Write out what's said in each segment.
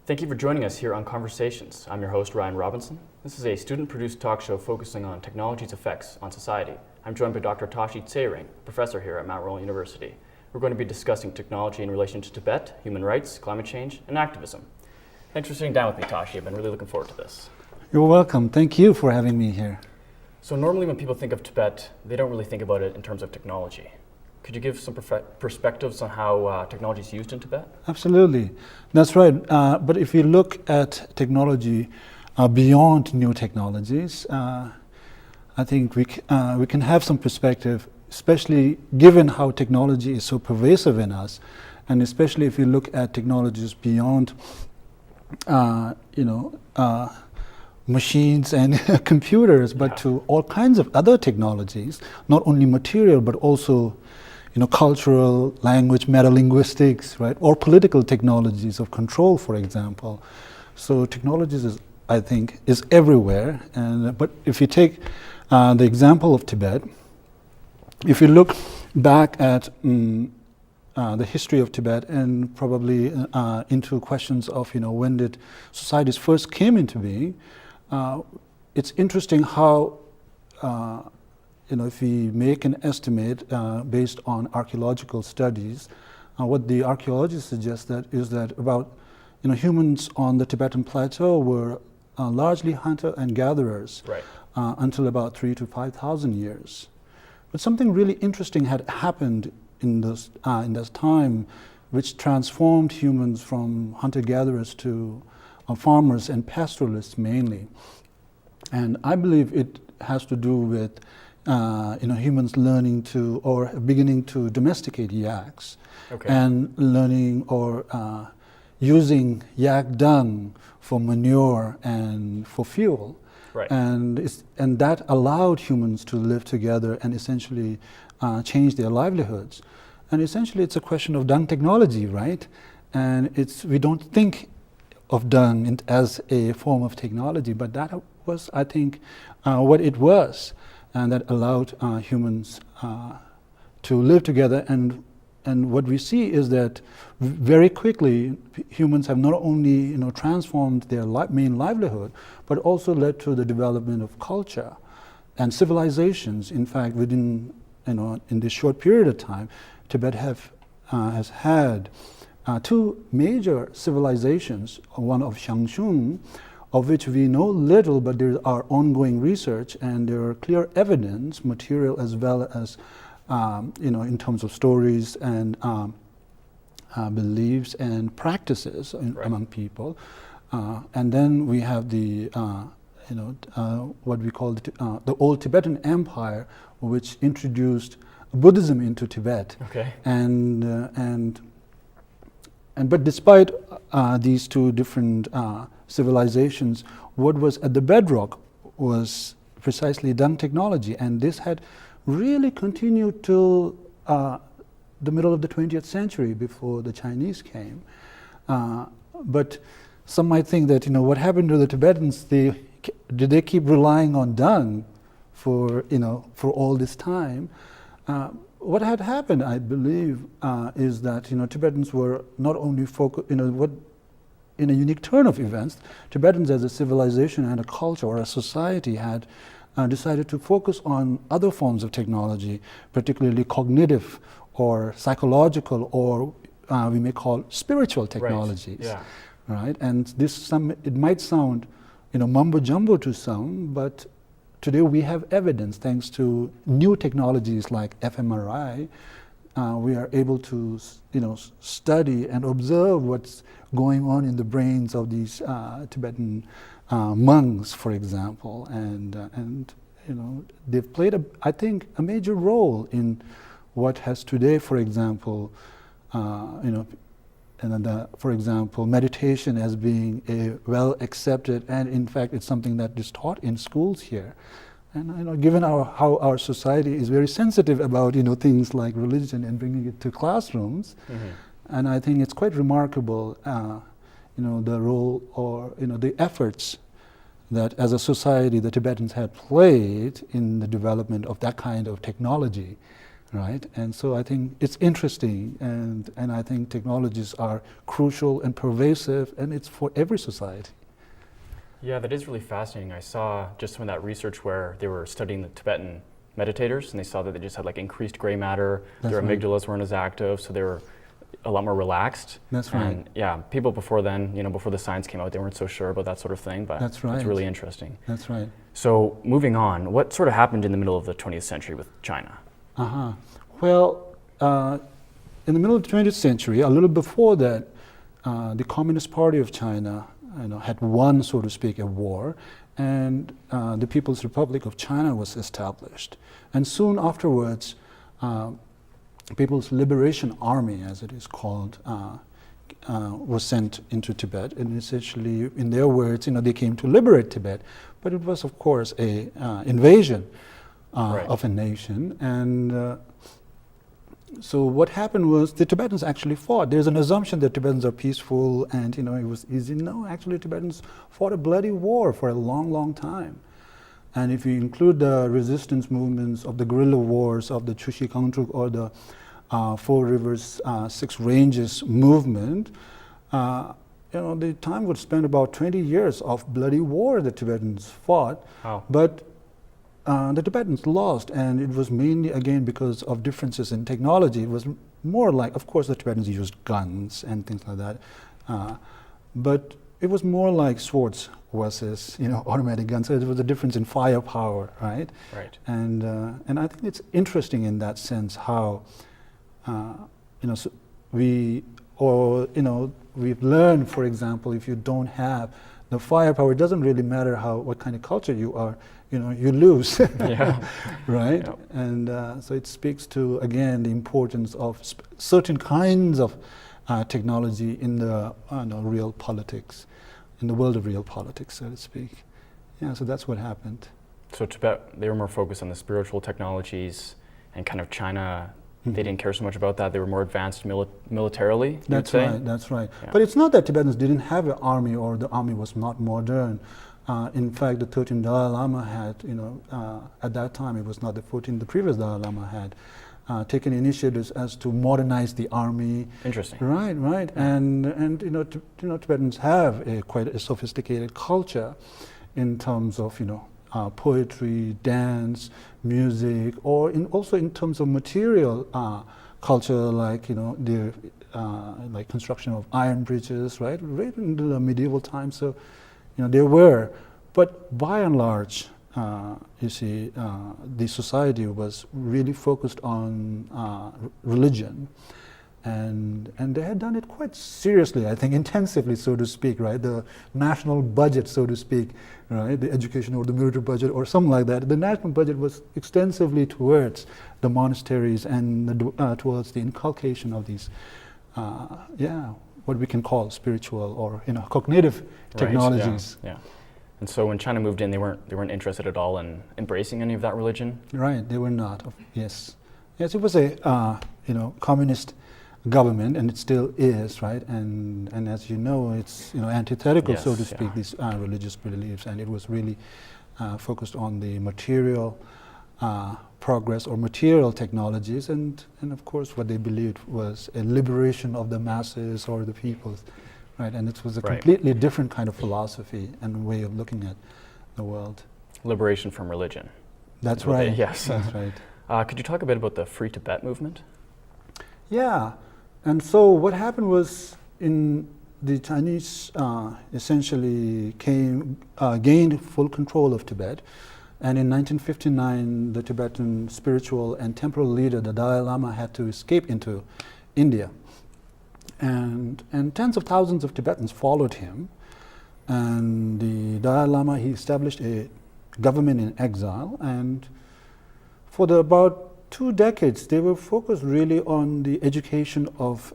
Thank you for joining us here on Conversations. I'm your host, Ryan Robinson. This is a student-produced talk show focusing on technology's effects on society. I'm joined by Dr. Tashi Tsering, professor here at Mount Royal University. We're going to be discussing technology in relation to Tibet, human rights, climate change, and activism. Thanks for sitting down with me, Tashi. I've been really looking forward to this. You're welcome. Thank you for having me here. So normally when people think of Tibet, they don't really think about it in terms of technology. Could you give some perspectives on how technology is used in Tibet? Absolutely. That's right. But if you look at technology beyond new technologies, I think we can have some perspective, especially given how technology is so pervasive in us, and especially if you look at technologies beyond, machines and computers, but to all kinds of other technologies, not only material, but also cultural, language, metalinguistics, right, or political technologies of control, for example. So technologies I think is everywhere. But if you take the example of Tibet, if you look back at the history of Tibet and probably into questions of when did societies first came into being, it's interesting how if we make an estimate based on archaeological studies, what the archaeologists suggest is that about humans on the Tibetan plateau were largely hunter and gatherers, right, until about 3,000 to 5,000 years. But something really interesting had happened in this time, which transformed humans from hunter-gatherers to farmers and pastoralists mainly. And I believe it has to do with humans learning to or beginning to domesticate yaks, and learning or using yak dung for manure and for fuel. Right. And that allowed humans to live together and essentially change their livelihoods. And essentially it's a question of dung technology, right? And we don't think of dung as a form of technology, but that was, I think, what it was. And that allowed humans to live together. And what we see is that very quickly humans have not only transformed their main livelihood, but also led to the development of culture and civilizations. In fact, within in this short period of time, Tibet has had two major civilizations, one of Shangshung, of which we know little, but there are ongoing research and there are clear evidence, material as well as in terms of stories and beliefs and practices among people. And then we have the what we call the old Tibetan Empire, which introduced Buddhism into Tibet. Okay. But despite these two different civilizations, what was at the bedrock was precisely dung technology, and this had really continued till the middle of the 20th century before the Chinese came. But some might think that what happened to the Tibetans? Did they keep relying on dung for all this time? What had happened, I believe, is that Tibetans were not only focused. In a unique turn of events, Tibetans as a civilization and a culture or a society had decided to focus on other forms of technology, particularly cognitive or psychological, or we may call spiritual technologies. Right. Yeah. Right? And it might sound mumbo jumbo to some, but today we have evidence, thanks to new technologies like fMRI. We are able to study and observe what's going on in the brains of these Tibetan monks, for example, and they've played I think a major role in what has today, for example, for example, meditation as being a well accepted, and in fact it's something that is taught in schools here. And given how our society is very sensitive about things like religion and bringing it to classrooms, and I think it's quite remarkable, the role or the efforts that as a society the Tibetans had played in the development of that kind of technology. right? And so I think it's interesting, and I think technologies are crucial and pervasive, and it's for every society. Yeah, that is really fascinating. I saw just some of that research where they were studying the Tibetan meditators, and they saw that they just had like increased gray matter. That's Their right. amygdalas weren't as active, so they were a lot more relaxed. That's right. And yeah, people before then, before the science came out, they weren't so sure about that sort of thing, but That's right. it's really interesting. That's right. So moving on, what sort of happened in the middle of the 20th century with China? Uh-huh. Well, in the middle of the 20th century, a little before that, the Communist Party of China had won, so to speak, a war, and the People's Republic of China was established. And soon afterwards, People's Liberation Army, as it is called, was sent into Tibet, and essentially, in their words, they came to liberate Tibet. But it was, of course, a invasion Right. of a nation, and so what happened was the Tibetans actually fought. There's an assumption that Tibetans are peaceful and it was easy. No, actually Tibetans fought a bloody war for a long, long time. And if you include the resistance movements of the guerrilla wars of the Chushi Kangtruk or the Four Rivers, Six Ranges movement, the time would spend about 20 years of bloody war the Tibetans fought. Wow. But the Tibetans lost, and it was mainly, again, because of differences in technology. It was more like, of course, the Tibetans used guns and things like that, but it was more like swords versus, automatic guns. So there was a difference in firepower, right? Right. And I think it's interesting in that sense how, so we've learned, for example, if you don't have the firepower, it doesn't really matter what kind of culture you are. You lose, Yeah. right? Yep. And so it speaks to, again, the importance of certain kinds of technology in the real politics, in the world of real politics, so to speak. Yeah, so that's what happened. So Tibet, they were more focused on the spiritual technologies, and kind of China, they didn't care so much about that. They were more advanced militarily, you'd That's say? right, that's right. Yeah. But it's not that Tibetans didn't have an army or the army was not modern. In fact, the 13th Dalai Lama had, at that time, it was not the 14th, the previous Dalai Lama had taken initiatives as to modernize the army. Interesting. Right, right. And Tibetans have quite a sophisticated culture in terms of, poetry, dance, music, or also in terms of material culture, like, the like construction of iron bridges, right into the medieval times. So, there were, but by and large, you see, the society was really focused on religion, and they had done it quite seriously, I think, intensively, so to speak, right? The national budget, so to speak, right? The education or the military budget or something like that. The national budget was extensively towards the monasteries and towards the inculcation of these, what we can call spiritual or cognitive technologies. Right, yeah. And so when China moved in, they weren't interested at all in embracing any of that religion? Right, they were not. Yes, it was a communist government, and it still is, right? And as you know, it's antithetical, Yes, so to speak, yeah. these religious beliefs, and it was really focused on the material progress or material technologies, and of course what they believed was a liberation of the masses or the peoples, right? And it was a Right. completely different kind of philosophy and way of looking at the world. Liberation from religion. That's Well, right. yes. That's right. Could you talk a bit about the Free Tibet movement? Yeah, and so what happened was the Chinese essentially gained full control of Tibet. And in 1959, the Tibetan spiritual and temporal leader, the Dalai Lama, had to escape into India. And tens of thousands of Tibetans followed him. And the Dalai Lama, he established a government in exile. And for about 2 decades, they were focused really on the education of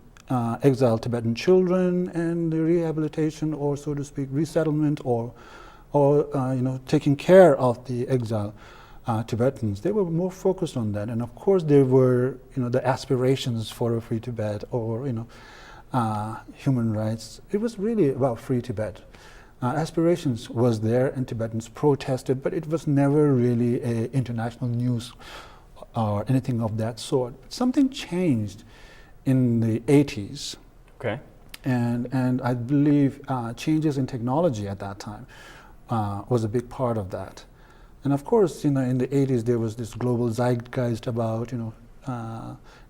exiled Tibetan children and the rehabilitation, or so to speak, resettlement, or taking care of the exiled Tibetans. They were more focused on that, and of course there were the aspirations for a free Tibet or human rights. It was really about free Tibet. Aspirations was there, and Tibetans protested, but it was never really a international news or anything of that sort. Something changed in the 80s. Okay. And I believe changes in technology at that time was a big part of that. And of course, in the 80s, there was this global zeitgeist about,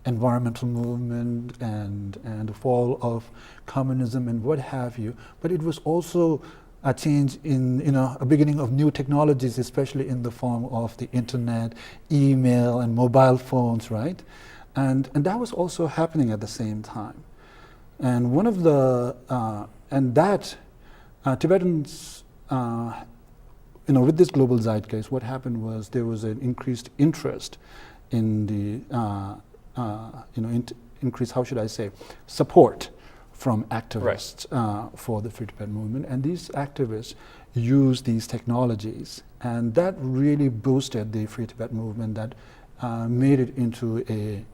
environmental movement and the fall of communism and what have you. But it was also a change in, a beginning of new technologies, especially in the form of the internet, email, and mobile phones, right? And that was also happening at the same time. And one of the, Tibetans, with this global zeitgeist, what happened was there was an increased interest in the, increased, how should I say, support from activists for the Free Tibet movement. And these activists used these technologies. And that really boosted the Free Tibet movement, that made it into a,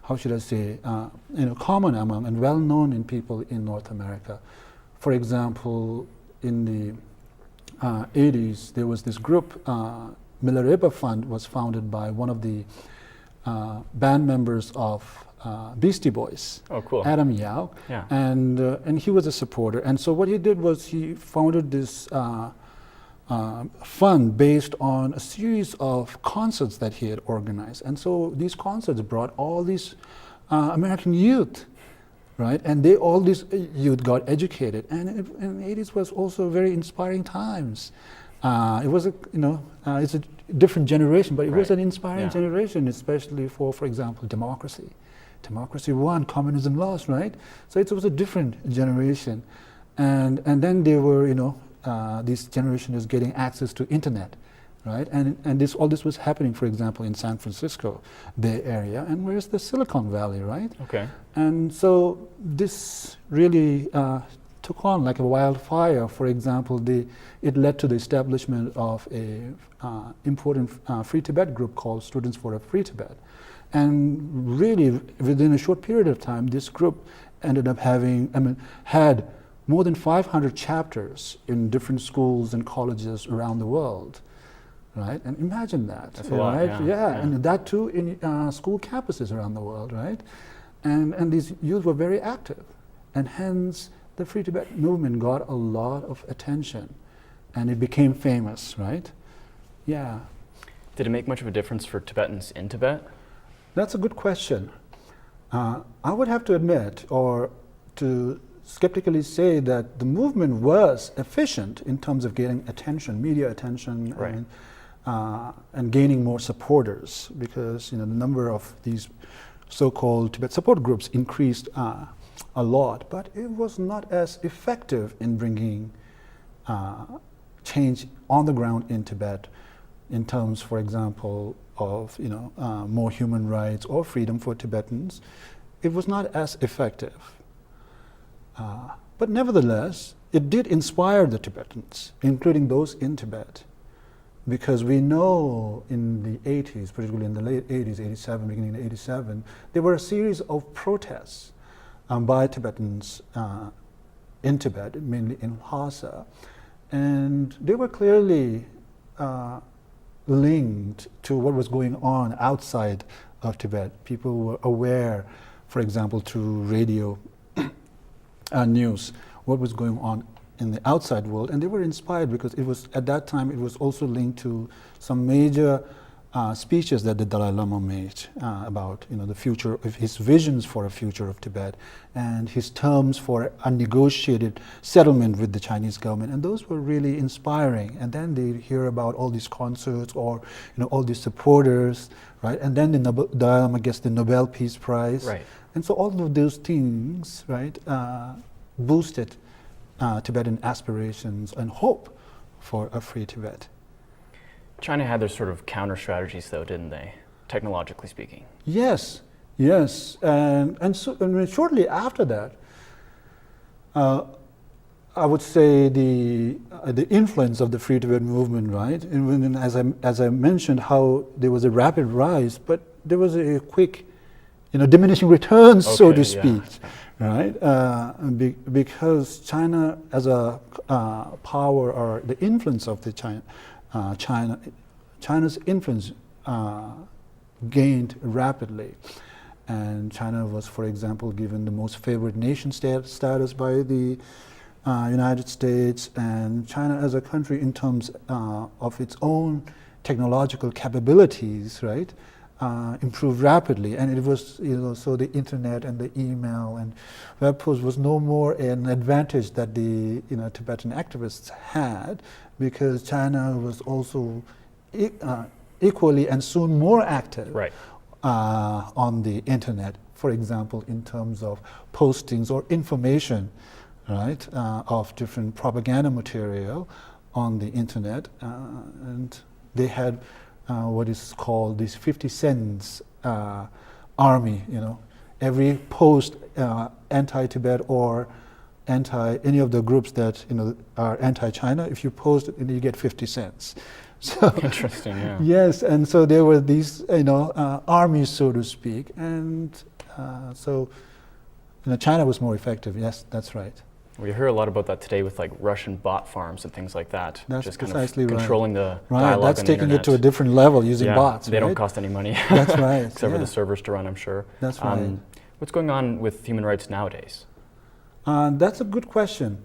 how should I say, common among and well known in people in North America. For example, in the 80s, there was this group, Milarepa Fund was founded by one of the band members of Beastie Boys, Adam Yao, and he was a supporter. And so what he did was he founded this fund based on a series of concerts that he had organized. And so these concerts brought all these American youth, right? And all these youth got educated. And in the 80s was also very inspiring times. It was it's a different generation, but it was an inspiring generation, especially for example, democracy. Democracy won, communism lost, right? So it was a different generation. And then there were, this generation is getting access to internet, right? And all this was happening, for example, in San Francisco Bay Area, and where's the Silicon Valley, right? Okay. And so this really took on like a wildfire. For example, it led to the establishment of a important Free Tibet group called Students for a Free Tibet. And really, within a short period of time, this group ended up had more than 500 chapters in different schools and colleges around the world, right? And imagine that. That's a lot, right? Yeah, and that too in school campuses around the world, right? And these youth were very active, and hence the Free Tibet movement got a lot of attention, and it became famous, right? Yeah. Did it make much of a difference for Tibetans in Tibet? That's a good question. I would have to admit, or to skeptically say, that the movement was efficient in terms of getting attention, media attention, and gaining more supporters, because the number of these so-called Tibet support groups increased a lot, but it was not as effective in bringing change on the ground in Tibet, in terms, for example, of more human rights or freedom for Tibetans. It was not as effective. But nevertheless, it did inspire the Tibetans, including those in Tibet, because we know in the 80s, particularly in the late 80s, 87, beginning of 87, there were a series of protests by Tibetans in Tibet, mainly in Lhasa, and they were clearly linked to what was going on outside of Tibet. People were aware, for example, through radio news, what was going on in the outside world, and they were inspired because it was, at that time, it was also linked to some major speeches that the Dalai Lama made about the future of his visions for a future of Tibet and his terms for a negotiated settlement with the Chinese government, and those were really inspiring. And then they hear about all these concerts or all these supporters, right? And then the Dalai Lama gets the Nobel Peace Prize, right? And so all of those things, right, boosted Tibetan aspirations and hope for a free Tibet. China had their sort of counter strategies, though, didn't they, technologically speaking? Yes, yes, and shortly after that, I would say the influence of the Free Tibet movement, right? And as I mentioned, how there was a rapid rise, but there was a quick, diminishing returns, so to speak, right? Because China, as a power, or the influence of the China's influence gained rapidly. And China was, for example, given the most favored nation status by the United States, and China as a country in terms of its own technological capabilities, right, improved rapidly. And it was, so the internet and the email and web posts was no more an advantage that the Tibetan activists had, because China was also equally and soon more active on the internet, for example, in terms of postings or information, right, of different propaganda material on the internet. And they had what is called this 50 cents army, every post anti-Tibet or anti any of the groups that are anti-China, if you post it, you get 50 cents. So interesting, yeah. Yes, and so there were these armies, so to speak, and so China was more effective. Yes, that's right. We hear a lot about that today with like Russian bot farms and things like that. That's just precisely kind of controlling the right. dialogue That's on the taking internet. it to a different level using bots. They right? don't cost any money. That's right. Except for the servers to run, I'm sure. That's right. What's going on with human rights nowadays? That's a good question.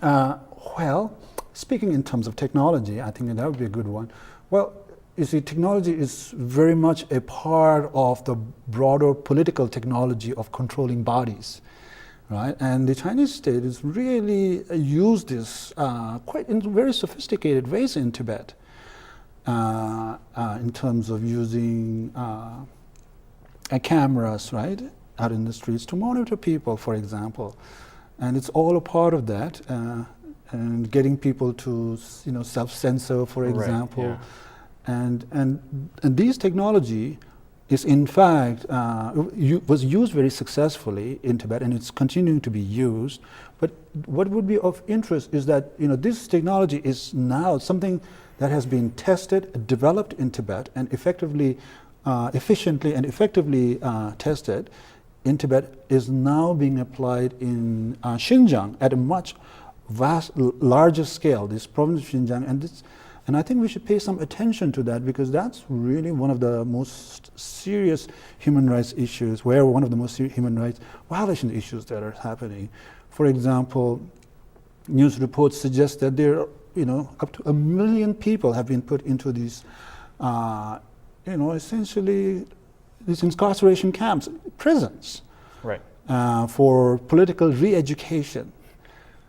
Well, speaking in terms of technology, I think that would be a good one. Well, you see, technology is very much a part of the broader political technology of controlling bodies, right? And the Chinese state has really used this quite in very sophisticated ways in Tibet, in terms of using cameras, right, out in the streets to monitor people, for example. And it's all a part of that, and getting people to self-censor, for example. Right, yeah. And these technology is in fact was used very successfully in Tibet, and it's continuing to be used. But what would be of interest is that this technology is now something that has been tested, developed in Tibet, and efficiently and effectively tested in Tibet, is now being applied in Xinjiang at a much larger scale. This province of Xinjiang, and I think we should pay some attention to that, because that's really one of the most serious human rights issues, one of the most serious human rights violation issues that are happening. For example, news reports suggest that there, up to 1 million people have been put into these, essentially these incarceration camps, prisons, right, for political re-education,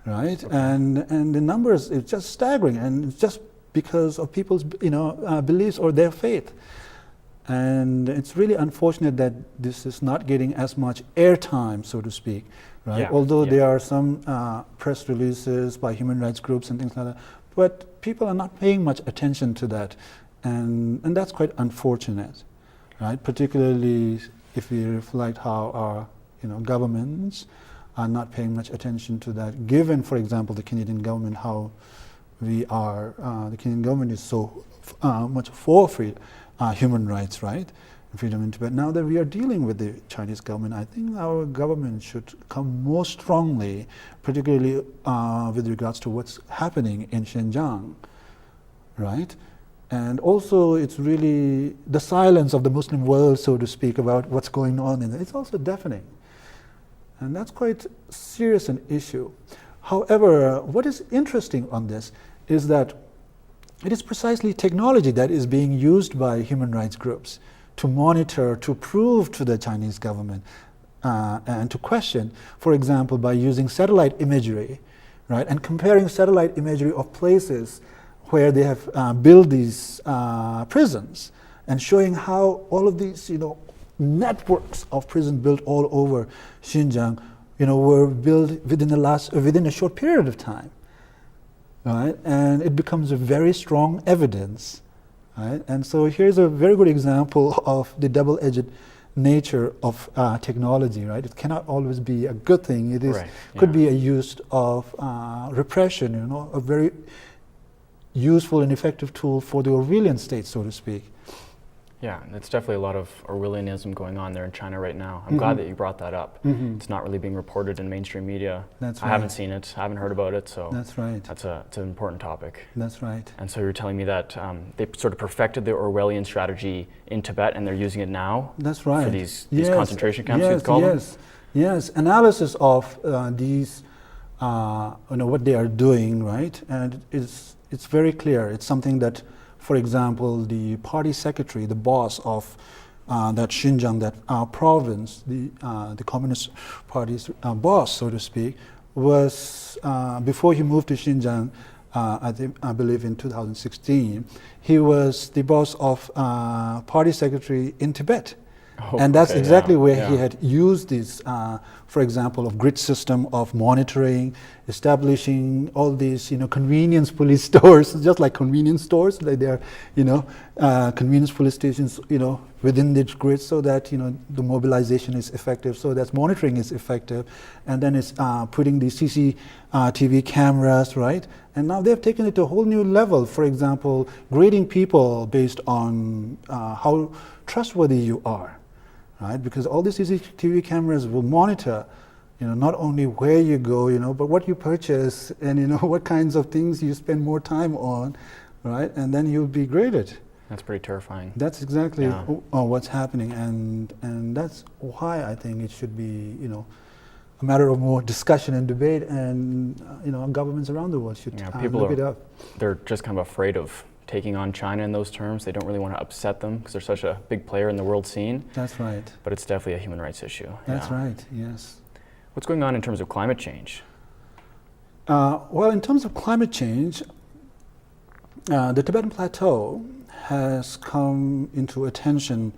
right? Okay. And the numbers, it's just staggering, and it's just because of people's beliefs or their faith. And it's really unfortunate that this is not getting as much airtime, so to speak, right? Yeah, Although yeah. there are some press releases by human rights groups and things like that, but people are not paying much attention to that, and that's quite unfortunate, right? Particularly if we reflect how our governments are not paying much attention to that, given, for example, the Canadian government, how the Canadian government is so much for human rights, right? Freedom in Tibet. Now that we are dealing with the Chinese government, I think our government should come more strongly, particularly with regards to what's happening in Xinjiang, right? And also, it's really the silence of the Muslim world, so to speak, about what's going on in it. It's also deafening. And that's quite serious an issue. However, what is interesting on this is that it is precisely technology that is being used by human rights groups to monitor, to prove to the Chinese government, and to question, for example, by using satellite imagery, right, and comparing satellite imagery of places where they have built these prisons, and showing how all of these, networks of prisons built all over Xinjiang, were built within a short period of time, right? And it becomes a very strong evidence, right? And so here's a very good example of the double-edged nature of technology, right? It cannot always be a good thing. It is could be a use of repression, a very useful and effective tool for the Orwellian state, so to speak. Yeah, and it's definitely a lot of Orwellianism going on there in China right now. I'm glad that you brought that up. It's not really being reported in mainstream media. That's I right. haven't seen it, I haven't heard about it, so That's right. it's an important topic. That's right. And so you're telling me that they sort of perfected the Orwellian strategy in Tibet, and they're using it now. That's right. For these concentration camps, yes, you'd call them? Yes. Analysis of these, what they are doing, right? And it's very clear. It's something that, for example, the party secretary, the boss of that Xinjiang, that province, the Communist Party's boss, so to speak, was before he moved to Xinjiang. I believe in 2016, he was the boss of party secretary in Tibet. And that's exactly where he had used this, for example, of grid system of monitoring, establishing all these, convenience police stores, just like convenience stores, like they are, convenience police stations, within the grid, so that the mobilization is effective, so that monitoring is effective, and then it's putting the CCTV cameras, right? And now they've taken it to a whole new level. For example, grading people based on how trustworthy you are. Right? Because all these CCTV cameras will monitor, not only where you go, but what you purchase and what kinds of things you spend more time on, right? And then you'll be graded. That's pretty terrifying. That's exactly what's happening, and that's why I think it should be, a matter of more discussion and debate, and governments around the world should look it up. They're just kind of afraid of taking on China in those terms. They don't really want to upset them because they're such a big player in the world scene. That's right. But it's definitely a human rights issue. That's right, yes. What's going on in terms of climate change? Well, in terms of climate change, the Tibetan Plateau has come into attention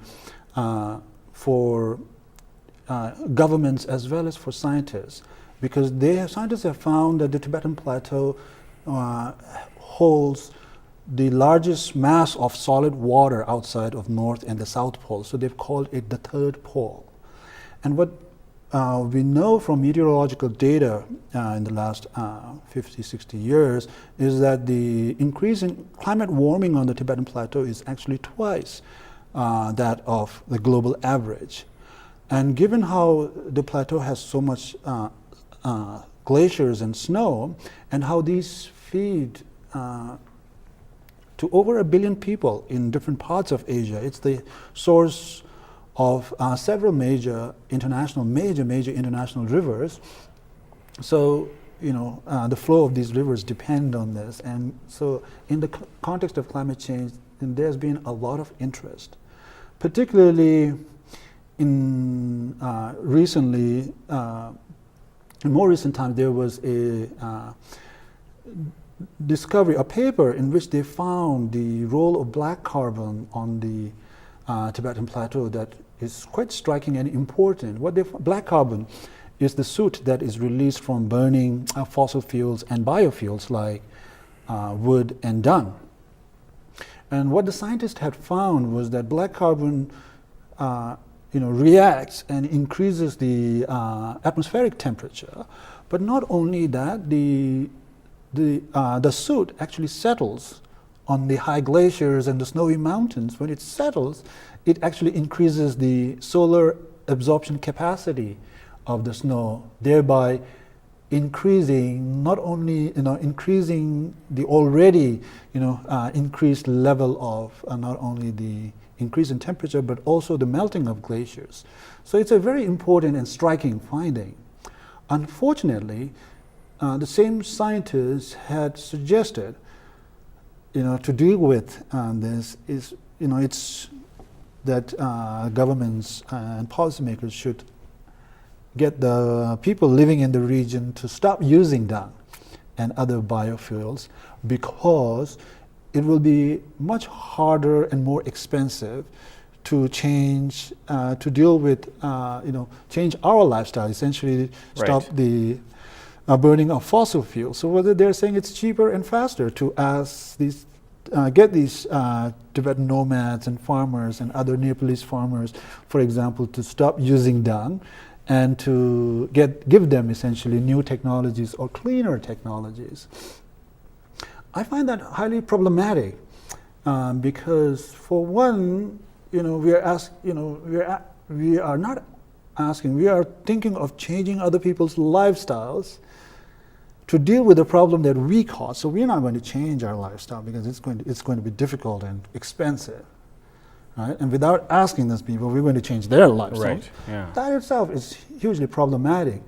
for governments as well as for scientists, because scientists have found that the Tibetan Plateau holds the largest mass of solid water outside of North and the South Pole. So they've called it the third pole. And what we know from meteorological data in the last 50, 60 years is that the increase in climate warming on the Tibetan Plateau is actually twice that of the global average. And given how the plateau has so much glaciers and snow, and how these feed to over 1 billion people in different parts of Asia. It's the source of several major international rivers. So, the flow of these rivers depend on this. And so in the context of climate change, there's been a lot of interest, particularly in more recent times. There was a discovery, a paper in which they found the role of black carbon on the Tibetan Plateau that is quite striking and important. Black carbon is the soot that is released from burning fossil fuels and biofuels like wood and dung. And what the scientists had found was that black carbon reacts and increases the atmospheric temperature, but not only that, the soot actually settles on the high glaciers and the snowy mountains. When it settles, it actually increases the solar absorption capacity of the snow, thereby increasing increasing the already increased level of not only the increase in temperature but also the melting of glaciers. So it's a very important and striking finding. Unfortunately, the same scientists had suggested, to deal with this is, it's that governments and policymakers should get the people living in the region to stop using dung and other biofuels, because it will be much harder and more expensive to change, to deal with, change our lifestyle, essentially stop the burning of fossil fuels. So whether they're saying it's cheaper and faster to ask these, get these Tibetan nomads and farmers and other Nepalese farmers, for example, to stop using dung and to give them essentially new technologies or cleaner technologies. I find that highly problematic because, for one, we are not asking, we are thinking of changing other people's lifestyles to deal with the problem that we cause. So we're not going to change our lifestyle because it's going to be difficult and expensive, right? And without asking those people, we're going to change their lifestyle. Right. Yeah. That itself is hugely problematic.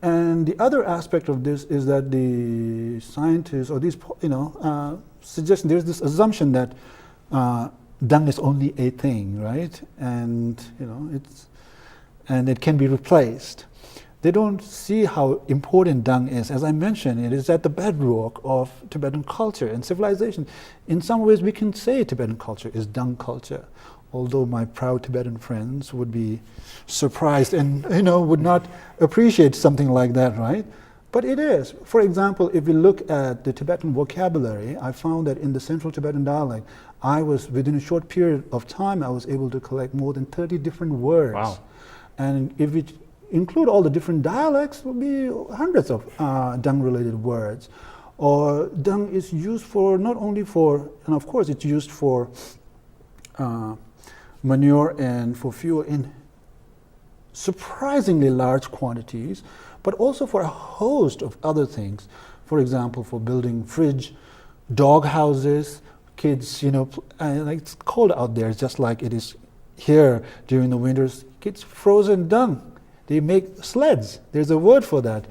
And the other aspect of this is that the scientists or these, suggest there's this assumption that dung is only a thing, right? And it can be replaced. They don't see how important dung is. As I mentioned, it is at the bedrock of Tibetan culture and civilization. In some ways, we can say Tibetan culture is dung culture, although my proud Tibetan friends would be surprised and would not appreciate something like that, right? But it is. For example, if we look at the Tibetan vocabulary, I found that in the Central Tibetan dialect, within a short period of time, I was able to collect more than 30 different words. Wow. And if we include all the different dialects, it will be hundreds of dung-related words. Or dung is used for not only for, and of course it's used for manure and for fuel in surprisingly large quantities, but also for a host of other things. For example, for building fridge, dog houses, kids, like it's cold out there, just like it is here during the winters. Kids frozen dung. They make sleds. There's a word for that.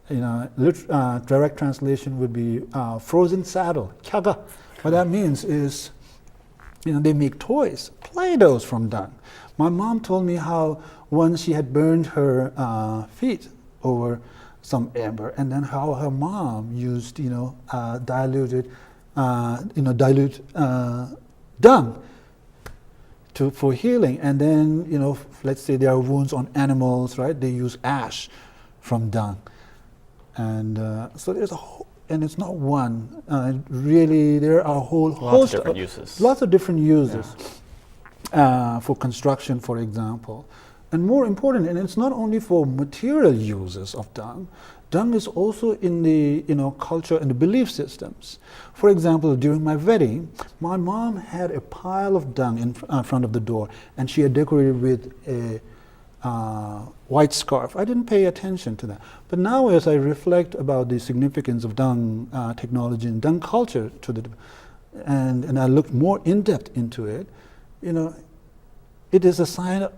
Direct translation would be frozen saddle, kyaga. What that means is, they make toys, Play-Dohs from dung. My mom told me how once she had burned her feet over some amber, and then how her mom used, dilute dung for healing. And then, let's say there are wounds on animals, right? They use ash from dung. And so there's and it's not one. Really, there are a whole host of different uses. Lots of different uses for construction, for example. And more important, and it's not only for material uses of dung. Dung is also in the culture and the belief systems. For example, during my wedding, my mom had a pile of dung in front of the door, and she had decorated with a white scarf. I didn't pay attention to that. But now as I reflect about the significance of dung technology and dung culture and I look more in depth into it, it is a sign of,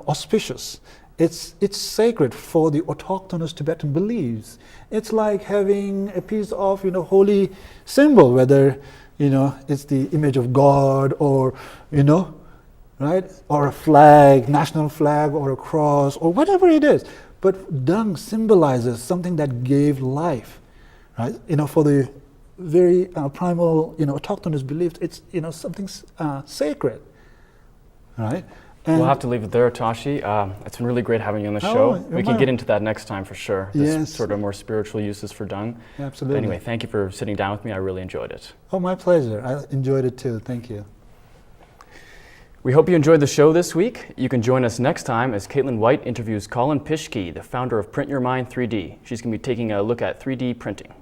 auspicious. It's sacred for the autochthonous Tibetan beliefs. It's like having a piece of holy symbol, whether it's the image of God or right, or a flag, national flag, or a cross, or whatever it is. But dung symbolizes something that gave life, right? For the very primal autochthonous beliefs, it's something sacred, right? And we'll have to leave it there, Tashi. It's been really great having you on the show. We can get into that next time for sure. This sort of more spiritual uses for dung. Absolutely. But anyway, thank you for sitting down with me. I really enjoyed it. Oh, my pleasure. I enjoyed it too. Thank you. We hope you enjoyed the show this week. You can join us next time as Caitlin White interviews Colin Pischke, the founder of Print Your Mind 3D. She's going to be taking a look at 3D printing.